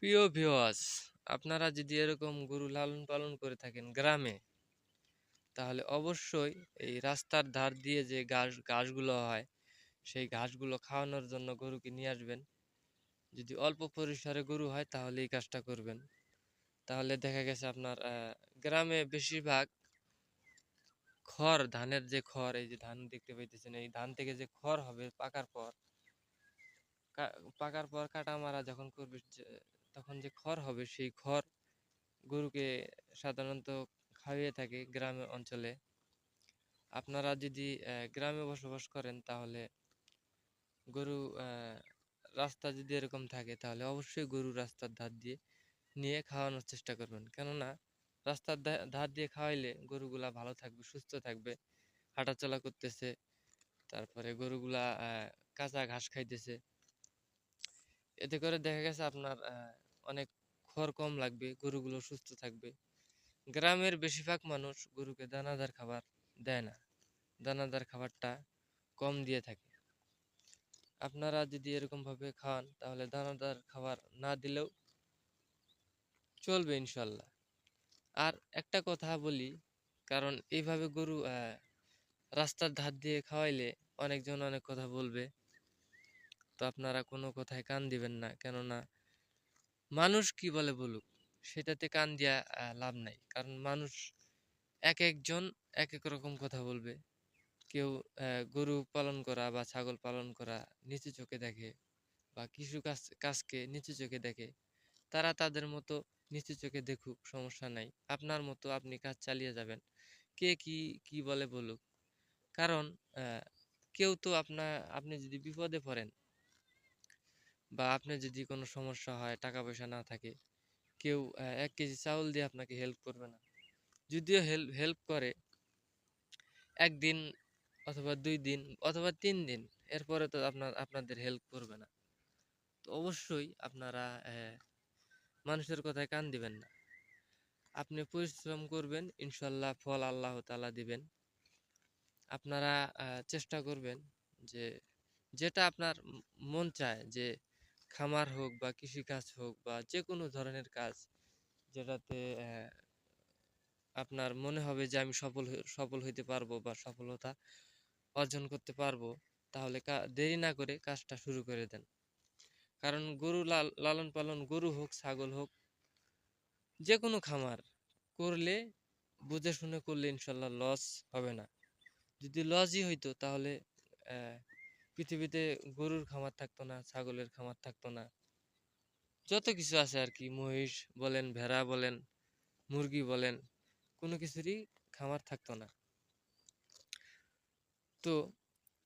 প্রিয় ভিউয়ার্স, আপনারা যদি এরকম গরু লালন পালন করে থাকেন গ্রামে, তাহলে অবশ্যই এই রাস্তার ধার দিয়ে যে ঘাসগুলো হয়, সেই ঘাসগুলো খাওয়ানোর জন্য গরুকে নিয়ে আসবেন। যদি অল্প পরিসরে গরু হয় তাহলে এই কাজটা করবেন। তাহলে দেখা গেছে আপনার গ্রামে বেশিরভাগ খড়, ধানের যে খড়, এই যে ধান দেখতে পাইতেছেন, এই ধান থেকে যে খড় হবে পাকার পর কাটা মারা যখন করবে, তখন যে খড় হবে সেই খড় গরুকে সাধারণত খাইয়ে থাকে গ্রামের অঞ্চলে। আপনারা যদি গ্রামে বসবাস করেন তাহলে গরু রাস্তা যদি এরকম থাকে তাহলে অবশ্যই গরু রাস্তার ধার দিয়ে নিয়ে খাওয়ানোর চেষ্টা করবেন। কেননা রাস্তার ধার দিয়ে খাওয়াইলে গরুগুলা ভালো থাকবে, সুস্থ থাকবে, হাঁটাচলা করতেছে, তারপরে গরুগুলা কাঁচা ঘাস খাইতেছে। এতে করে দেখা গেছে আপনার অনেক খড় কম লাগবে, গরুগুলো সুস্থ থাকবে। গ্রামের বেশিরভাগ মানুষ গরুকে দানাদার খাবার দেয় না, দানাদার খাবারটা কম দিয়ে থাকে। আপনারা যদি এরকম ভাবে খাওয়ান তাহলে দানাদার খাবার না দিলেও চলবে ইনশাল্লাহ। আর একটা কথা বলি, কারণ এইভাবে গরু রাস্তার ধার দিয়ে খাওয়াইলে অনেকজন অনেক কথা বলবে। তো আপনারা কোনো কথায় কান দিবেন না, কেননা মানুষ কি বলে বলুক, সেটাতে কান দিয়া লাভ নাই। কারণ মানুষ এক একজন এক এক রকম কথা বলবে। কেউ গরু পালন করা বা ছাগল পালন করা নিচু চোখে দেখে, বা কিছু কাজকে নিচু চোখে দেখে। তারা তাদের মতো নিচু চোখে দেখুক, সমস্যা নাই। আপনার মতো আপনি কাজ চালিয়ে যাবেন, কে কি কি বলে বলুক। কারণ আহ, কেউ তো আপনি যদি বিপদে পড়েন বা আপনার যদি কোনো সমস্যা হয়, টাকা পয়সা না থাকে, কেউ 1 কেজি চাউল দিয়ে আপনাকে হেল্প করবে না। যদিও হেল্প করে একদিন অথবা 2 দিন অথবা 3 দিন, এরপরে তো আপনাদের হেল্প করবে না। তো অবশ্যই আপনারা মানুষের কথায় কান দিবেন না। আপনি পরিশ্রম করবেন, ইনশাল্লাহ ফল আল্লাহ তাআলা দিবেন। আপনারা চেষ্টা করবেন যে যেটা আপনার মন চায়, যে খামার হোক বা কৃষিকাজ হোক বা যে কোনো ধরনের কাজ, যেটাতে আপনার মনে হবে যে আমি সফল হইতে পারবো বা সফলতা অর্জন করতে পারবো, তাহলে দেরি না করে কাজটা শুরু করে দেন। কারণ গরু লালন পালন, গরু হোক ছাগল হোক, যে কোনো খামার করলে বুঝে শুনে করলে ইনশাল্লাহ লস হবে না। যদি লসই হইতো তাহলে আহ, পৃথিবীতে গরুর খামার থাকতো না, ছাগলের খামার থাকতো না, যত কিছু আছে আর কি, মহিষ বলেন, ভেড়া বলেন, মুরগি বলেন, কোনো কিছুরই খামার থাকতো না। তো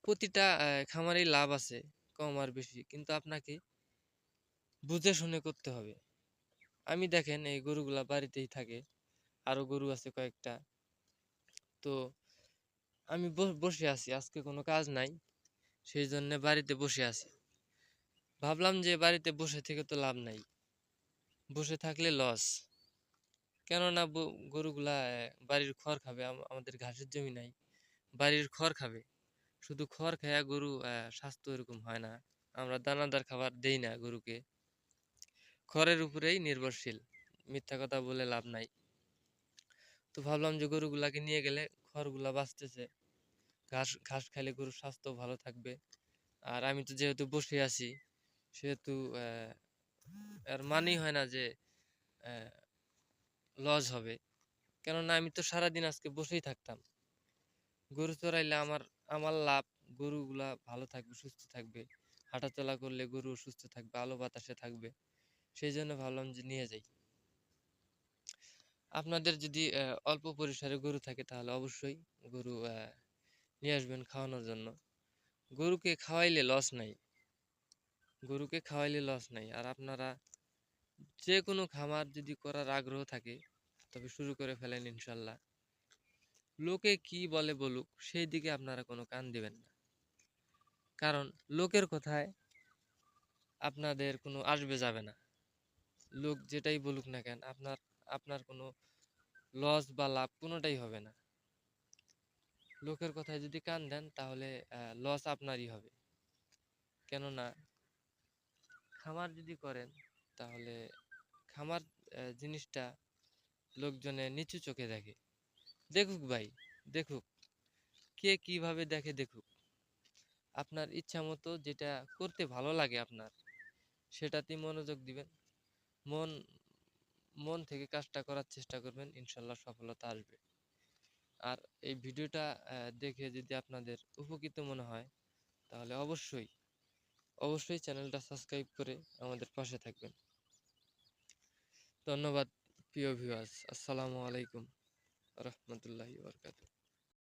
প্রতিটা খামারেই লাভ আছে, কম আর বেশি, কিন্তু আপনাকে বুঝে শুনে করতে হবে। আমি দেখেন এই গরুগুলা বাড়িতেই থাকে, আরো গরু আছে কয়েকটা। তো আমি বসে আছি, আজকে কোনো কাজ নাই, সেই জন্য বাড়িতে বসে আছি। ভাবলাম যে বাড়িতে বসে থেকে তো লাভ নাই, বসে থাকলে লস। কেননা গরুগুলা বাড়ির খড় খাবে, আমাদের ঘাসের জমি নাই, বাড়ির খড় খাবে। শুধু খড় খায়া গরু স্বাস্থ্য এরকম হয় না। আমরা দানাদার খাবার দেই না গরুকে, খড়ের উপরেই নির্ভরশীল। মিথ্যা কথা বলে লাভ নাই। তো ভাবলাম যে গরুগুলাকে নিয়ে গেলে খড়গুলা বাঁচতেছে, ঘাস ঘাস খাইলে গরুর স্বাস্থ্য ভালো থাকবে। আর আমি তো যেহেতু বসে আছি, সেহেতু এর মানেই হয় না যে লস হবে। কেননা আমি তো সারাদিন আজকে বসেই থাকতাম। গরু চড়াইলে আমার আমার লাভ, গরুগুলা ভালো থাকবে, সুস্থ থাকবে, হাঁটাচলা করলে গরু সুস্থ থাকবে, আলো বাতাসে থাকবে। সেই জন্য ভাবলাম যে নিয়ে যাই। আপনাদের যদি অল্প পরিসরে গরু থাকে তাহলে অবশ্যই গরু নিয়ে আসবেন খাওয়ানোর জন্য। গরুকে খাওয়াইলে লস নাই, গরুকে খাওয়াইলে লস নাই। আর আপনারা যে কোনো খামার যদি করার আগ্রহ থাকে তবে শুরু করে ফেলেন ইনশাল্লাহ। লোকে কি বলে বলুক, সেই দিকে আপনারা কোনো কান দিবেন না। কারণ লোকের কথায় আপনাদের কোনো আসবে যাবে না। লোক যেটাই বলুক না কেন, আপনার আপনার কোনো লস বা লাভ কোনোটাই হবে না। লোকের কথায় যদি কান দেন তাহলে লস আপনারই হবে। কেননা খামার যদি করেন তাহলে খামার জিনিসটা লোকজনে নিচু চোখে দেখে। দেখুক ভাই, দেখুক, কে কিভাবে দেখে দেখুক। আপনার ইচ্ছা মতো যেটা করতে ভালো লাগে আপনার, সেটাতেই মনোযোগ দিবেন। মন মন থেকে কাজটা করার চেষ্টা করবেন, ইনশাল্লাহ সফলতা আসবে। আর এই ভিডিওটা দেখে যদি আপনাদের উপকৃত মনে হয়, তাহলে অবশ্যই অবশ্যই চ্যানেলটা সাবস্ক্রাইব করে আমাদের পাশে থাকবেন। ধন্যবাদ প্রিয় ভিউয়ার্স। আসসালামু আলাইকুম রহমতুল্লাহি ওয়া বারাকাতুহু।